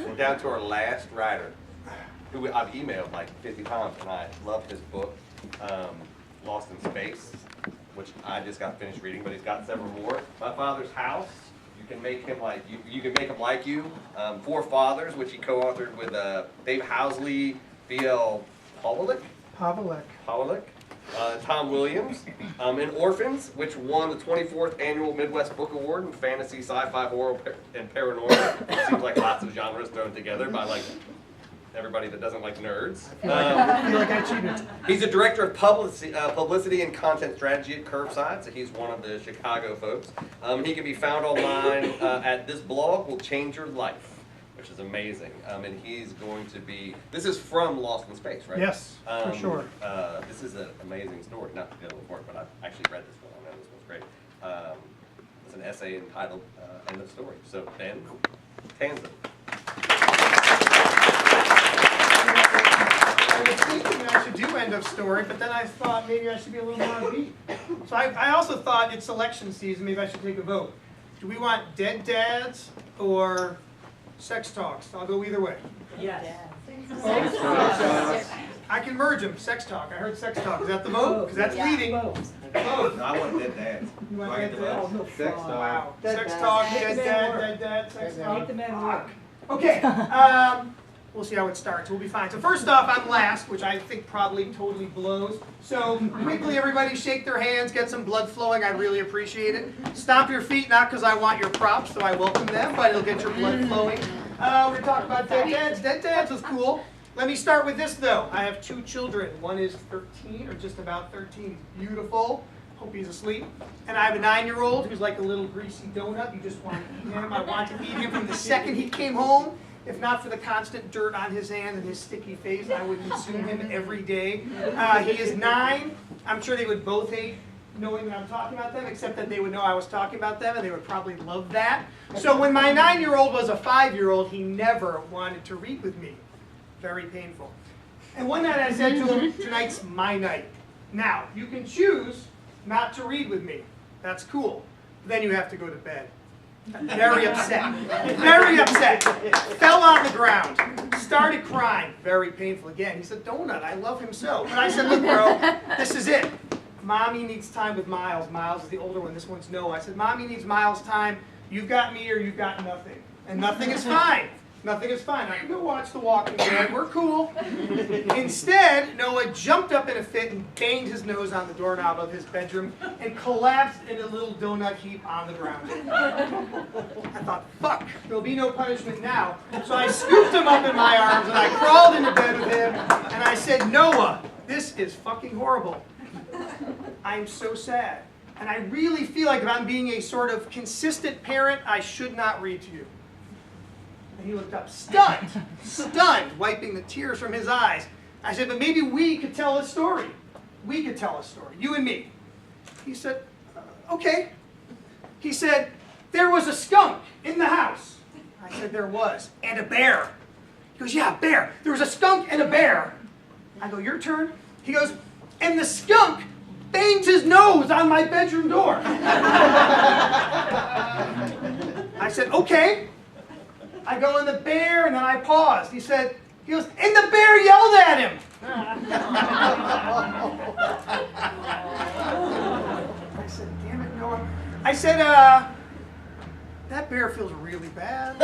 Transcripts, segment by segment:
We're down to our last writer, who I've emailed like 50 times, and I love his book, Lost in Space, which I just got finished reading, but he's got several more. My Father's House. You can make him like you can make him like you. Four Fathers, which he co-authored with Dave Housley, V.L. Pawlik. Tom Williams, and Orphans, which won the 24th Annual Midwest Book Award in Fantasy, Sci-Fi, Horror, and Paranormal. It seems like lots of genres thrown together by like everybody that doesn't like nerds. I feel like I cheated. He's a director of publicity and content strategy at Curbside, so he's one of the Chicago folks. He can be found online at This Blog Will Change Your Life, which is amazing. And he's going to be, this is from Lost in Space, right? Yes, for sure. This is an amazing story, not to go for it, but I've actually read this one. I know this one's great. It's an essay entitled End of Story. So, Ben, Tanzer. I was thinking I should do end of story, but then I thought maybe I should be a little more upbeat. So I also thought it's election season, maybe I should take a vote. Do we want dead dads or sex talks? I'll go either way. Yes. I can merge them. Sex talk. I heard sex talk. Is that the vote? Because that's leading. No, I want dead dads. You want Do I get dead the dads? vote? Sex talk. Wow. Sex talk, dead dad, sex talk. Make the man work. Okay. We'll see how it starts. We'll be fine. So first off, I'm last, which I think probably totally blows. So quickly, everybody shake their hands, get some blood flowing. I'd really appreciate it. Stomp your feet, not because I want your props, so I welcome them, but it'll get your blood flowing. We're going to talk about dead dads. Dead dads is cool. Let me start with this, though. I have two children. One is 13, or just about 13. Beautiful. Hope he's asleep. And I have a 9-year-old who's like a little greasy donut. You just want to eat him. I want to eat him from the second he came home. If not for the constant dirt on his hand and his sticky face, I would consume him every day. He is 9. I'm sure they would both hate knowing that I'm talking about them, except that they would know I was talking about them, and they would probably love that. So when my 9-year-old was a 5-year-old, he never wanted to read with me. Very painful. And one night I said to him, tonight's my night. Now, you can choose not to read with me. That's cool. Then you have to go to bed. Very upset. Very upset. Fell on the ground. Started crying. Very painful again. He said, Donut, I love him so. But I said, look, bro, this is it. Mommy needs time with Miles. Miles is the older one. This one's Noah. I said, Mommy needs Miles time. You've got me or you've got nothing. And nothing is fine. Nothing is fine. I can go watch The Walking Dead. We're cool. Instead, Noah jumped up in a fit and banged his nose on the doorknob of his bedroom and collapsed in a little donut heap on the ground. I thought, fuck, there'll be no punishment now. So I scooped him up in my arms and I crawled into bed with him and I said, Noah, this is fucking horrible. I'm so sad. And I really feel like if I'm being a sort of consistent parent, I should not read to you. And he looked up, stunned, wiping the tears from his eyes. I said, but maybe we could tell a story. We could tell a story, you and me. He said, okay. He said, there was a skunk in the house. I said, there was. And a bear. He goes, yeah, bear. There was a skunk and a bear. I go, your turn? He goes, and the skunk banged his nose on my bedroom door. I said, okay. I go in the bear, and then I paused. He goes, and the bear yelled at him. I said, damn it, Noah. I said, that bear feels really bad.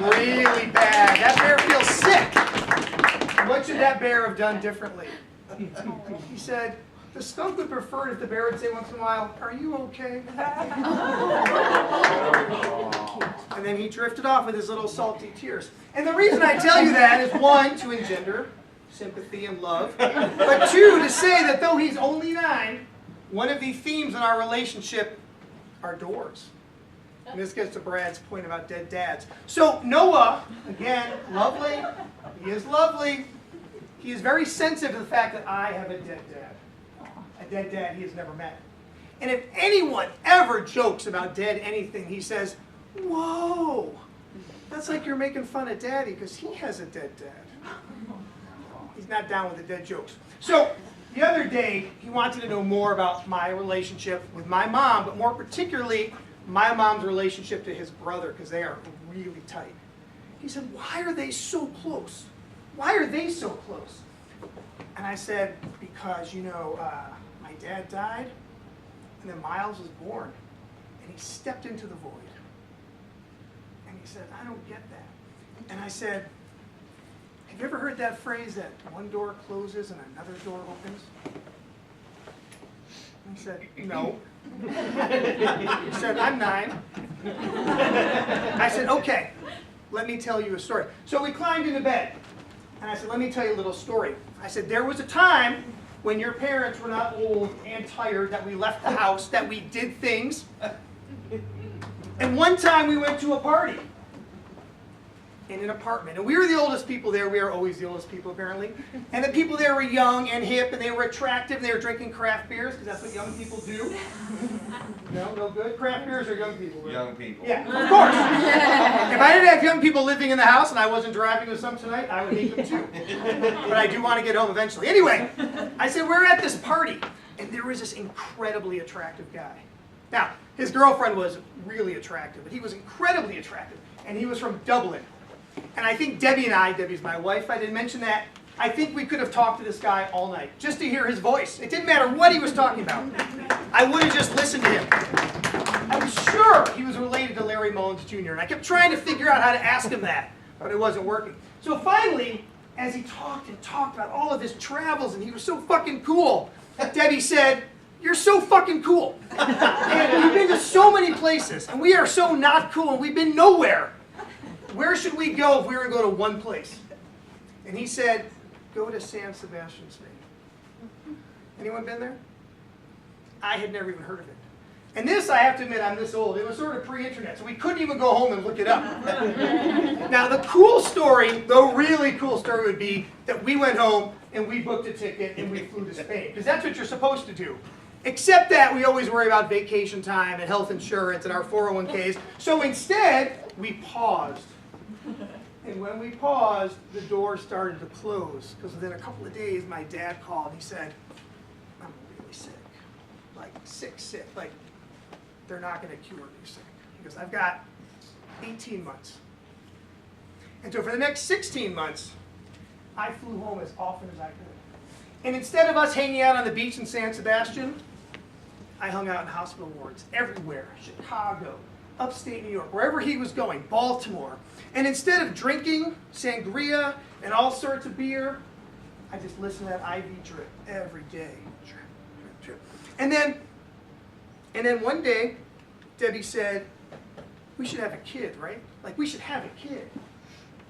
Really bad. That bear feels sick. What should that bear have done differently? He said, the skunk would prefer it if the bear would say once in a while, are you okay? And then he drifted off with his little salty tears. And the reason I tell you that is, one, to engender sympathy and love, but two, to say that though he's only 9, one of the themes in our relationship are doors. And this gets to Brad's point about dead dads. So Noah, again, lovely. He is lovely. He is very sensitive to the fact that I have a dead dad. A dead dad he has never met. And if anyone ever jokes about dead anything, he says, whoa, that's like you're making fun of Daddy because he has a dead dad. He's not down with the dead jokes. So the other day, he wanted to know more about my relationship with my mom, but more particularly, my mom's relationship to his brother, because they are really tight. He said, why are they so close? Why are they so close? And I said, because, you know, my dad died, and then Miles was born, and he stepped into the void. And he said, I don't get that. And I said, have you ever heard that phrase that one door closes and another door opens? And he said, no. He said, I'm 9. I said, okay, let me tell you a story. So we climbed into bed, and I said, let me tell you a little story. I said, there was a time when your parents were not old and tired, that we left the house, that we did things. And one time we went to a party in an apartment. And we were the oldest people there. We are always the oldest people, apparently. And the people there were young and hip, and they were attractive, and they were drinking craft beers, because that's what young people do. No, no good? Craft beers or young people? Young people. Yeah, of course. If I didn't have young people living in the house and I wasn't driving with some tonight, I would hate them too. But I do want to get home eventually. Anyway, I said, we're at this party, and there was this incredibly attractive guy. Now, his girlfriend was really attractive, but he was incredibly attractive, and he was from Dublin. And I think Debbie and I, Debbie's my wife, I didn't mention that, I think we could have talked to this guy all night, just to hear his voice. It didn't matter what he was talking about. I would have just listened to him. I was sure he was related to Larry Mullins Jr., and I kept trying to figure out how to ask him that, but it wasn't working. So finally, as he talked and talked about all of his travels, and he was so fucking cool, Debbie said, you're so fucking cool. And we've been to so many places, and we are so not cool, and we've been nowhere. Where should we go if we were to go to one place? And he said, go to San Sebastian, Spain. Anyone been there? I had never even heard of it. And this, I have to admit, I'm this old. It was sort of pre-internet, so we couldn't even go home and look it up. Now, the cool story, the really cool story would be that we went home and we booked a ticket and we flew to Spain, because that's what you're supposed to do. Except that we always worry about vacation time and health insurance and our 401ks. So instead, we paused. And when we paused, the door started to close, because within a couple of days, my dad called. He said, I'm really sick. Like, sick. Like, they're not going to cure me sick. He goes, I've got 18 months. And so for the next 16 months, I flew home as often as I could. And instead of us hanging out on the beach in San Sebastian, I hung out in hospital wards everywhere. Chicago, upstate New York, wherever he was going, Baltimore. And instead of drinking sangria and all sorts of beer, I just listened to that IV drip every day. Drip, drip, drip. And then one day, Debbie said, we should have a kid, right? Like, we should have a kid.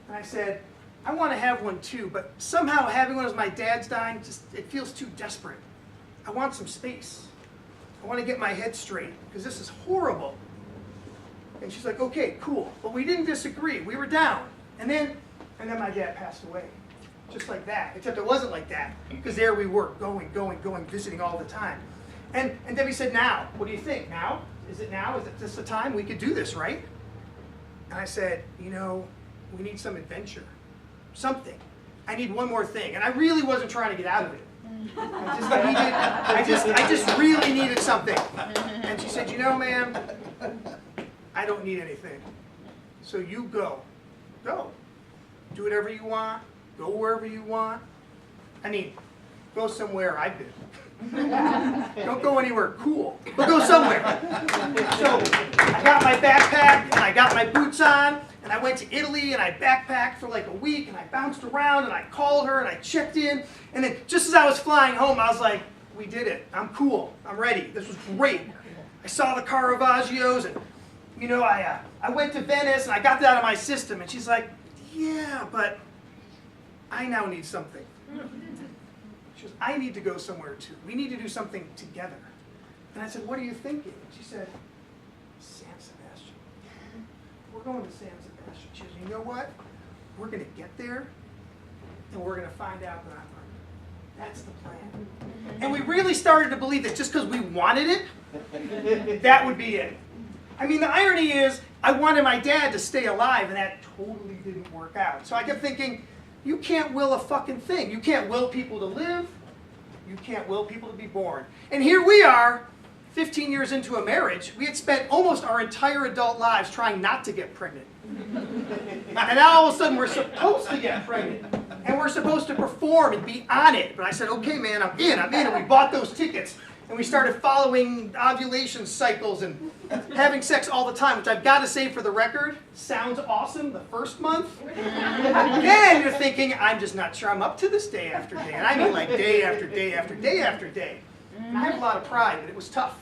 And I said, I want to have one too, but somehow having one as my dad's dying, it feels too desperate. I want some space. I want to get my head straight, because this is horrible. And she's like, okay, cool. But we didn't disagree. We were down. And then my dad passed away. Just like that. Except it wasn't like that. Because there we were, going, visiting all the time. And Debbie said, now, what do you think? Now? Is it now? Is it this the time? We could do this, right? And I said, you know, we need some adventure. Something. I need one more thing. And I really wasn't trying to get out of it. I just really needed something. And she said, you know, man, I don't need anything. So you go. Go. Do whatever you want. Go wherever you want. I mean, go somewhere I've been. Don't go anywhere cool, but go somewhere. So I got my backpack and I got my boots on and I went to Italy and I backpacked for like a week and I bounced around and I called her and I checked in. And then just as I was flying home, I was like, we did it. I'm cool. I'm ready. This was great. I saw the Caravaggios and, you know, I went to Venice and I got that out of my system. And she's like, yeah, but I now need something. She goes, I need to go somewhere too. We need to do something together. And I said, what are you thinking? And she said, San Sebastian. We're going to San Sebastian. She goes, you know what? We're going to get there and we're going to find out that I'm right. That's the plan. And we really started to believe that just because we wanted it, that would be it. I mean, the irony is, I wanted my dad to stay alive, and that totally didn't work out. So I kept thinking, you can't will a fucking thing. You can't will people to live. You can't will people to be born. And here we are, 15 years into a marriage. We had spent almost our entire adult lives trying not to get pregnant. And now all of a sudden we're supposed to get pregnant. And we're supposed to perform and be on it. But I said, okay, man, I'm in. And we bought those tickets. And we started following ovulation cycles and having sex all the time, which I've got to say for the record, sounds awesome the first month. Then you're thinking, I'm just not sure I'm up to this day after day. And I mean like day after day after day after day. And I have a lot of pride, but it was tough.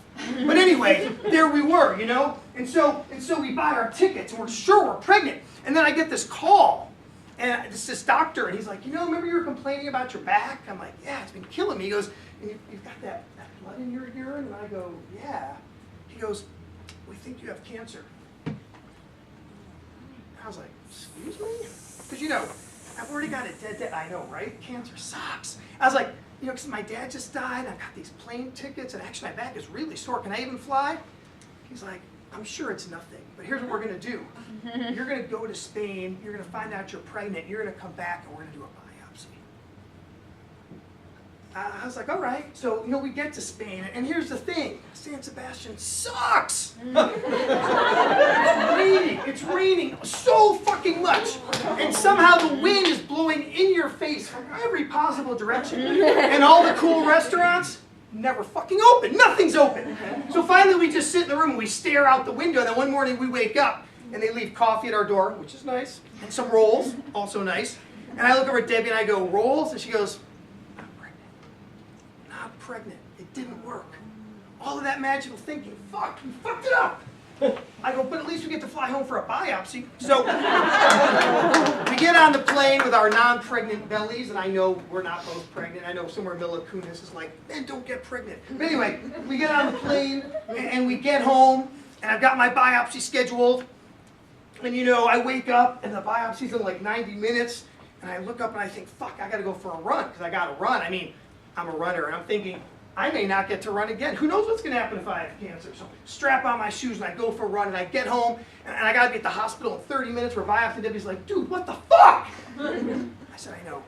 But anyway, there we were, you know? And so we buy our tickets, and we're sure we're pregnant. And then I get this call, and it's this doctor, and he's like, you know, remember you were complaining about your back? I'm like, yeah, it's been killing me. He goes, and you've got that blood in your urine? And I go, yeah. He goes, we think you have cancer. I was like, excuse me? Because, you know, I've already got it dead. I know, right? Cancer sucks. I was like, you know, because my dad just died, I've got these plane tickets, and actually my back is really sore. Can I even fly? He's like, I'm sure it's nothing, but here's what we're going to do. You're going to go to Spain, you're going to find out you're pregnant, you're going to come back, and we're going to do a biopsy. I was like, all right. So, you know, we get to Spain, and here's the thing. San Sebastian sucks. It's raining so fucking much. And somehow the wind is blowing in your face from every possible direction. And all the cool restaurants, never fucking open. Nothing's open. So finally we just sit in the room and we stare out the window. And then one morning we wake up and they leave coffee at our door, which is nice, and some rolls, also nice. And I look over at Debbie and I go, rolls? And she goes, not pregnant. It didn't work. All of that magical thinking, fuck, you fucked it up. I go, but at least we get to fly home for a biopsy. So we get on the plane with our non-pregnant bellies, and I know we're not both pregnant. I know somewhere Mila Kunis is like, man, don't get pregnant. But anyway, we get on the plane, and we get home, and I've got my biopsy scheduled. And you know, I wake up, and the biopsy's in like 90 minutes, and I look up and I think, fuck, I gotta go for a run, because I gotta run. I mean, I'm a runner, and I'm thinking, I may not get to run again. Who knows what's going to happen if I have cancer? So strap on my shoes and I go for a run and I get home and I got to be at the hospital in 30 minutes for biopsy. Debbie's like, dude, what the fuck? I said, I know.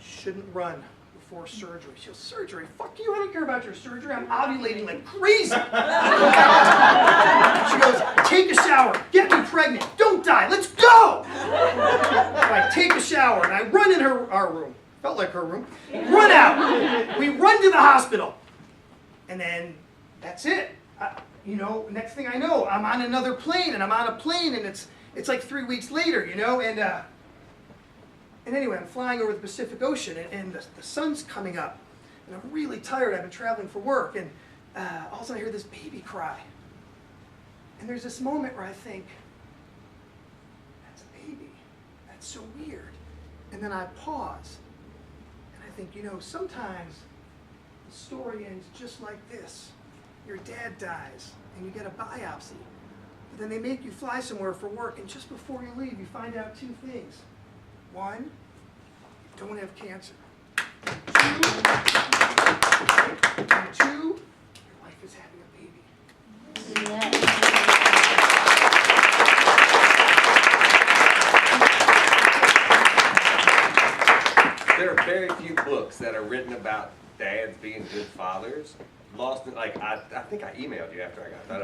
Shouldn't run before surgery. She goes, surgery? Fuck you. I don't care about your surgery. I'm ovulating like crazy. She goes, take a shower. Get me pregnant. Don't die. Let's go. So I take a shower and I run in our room. Felt like her room. Run out. We run to the hospital. And then that's it. You know, next thing I know, I'm on another plane, and I'm on a plane, and it's like 3 weeks later, you know, and anyway, I'm flying over the Pacific Ocean, and the sun's coming up, and I'm really tired. I've been traveling for work, and all of a sudden I hear this baby cry. And there's this moment where I think, that's a baby. That's so weird. And then I pause. I think, you know, sometimes the story ends just like this. Your dad dies, and you get a biopsy. But then they make you fly somewhere for work, and just before you leave, you find out two things. One, you don't have cancer. Two, your wife is having a baby. Yeah. There are very few books that are written about dads being good fathers. Lost in, like, I think I emailed you after I got that.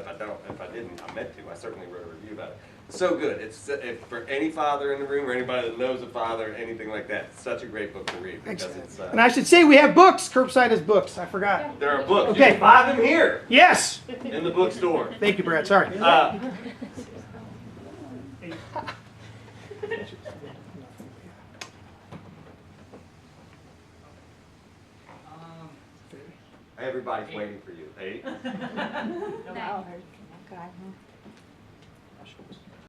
If I didn't, I meant to. I certainly wrote a review about it. So good. It's for any father in the room or anybody that knows a father, anything like that. It's such a great book to read because it's. And I should say we have books. Curbside has books. I forgot. There are books. Okay. You can buy them here Yes. in the bookstore. Thank you, Brad. Sorry. Everybody's waiting for you. Hey. No.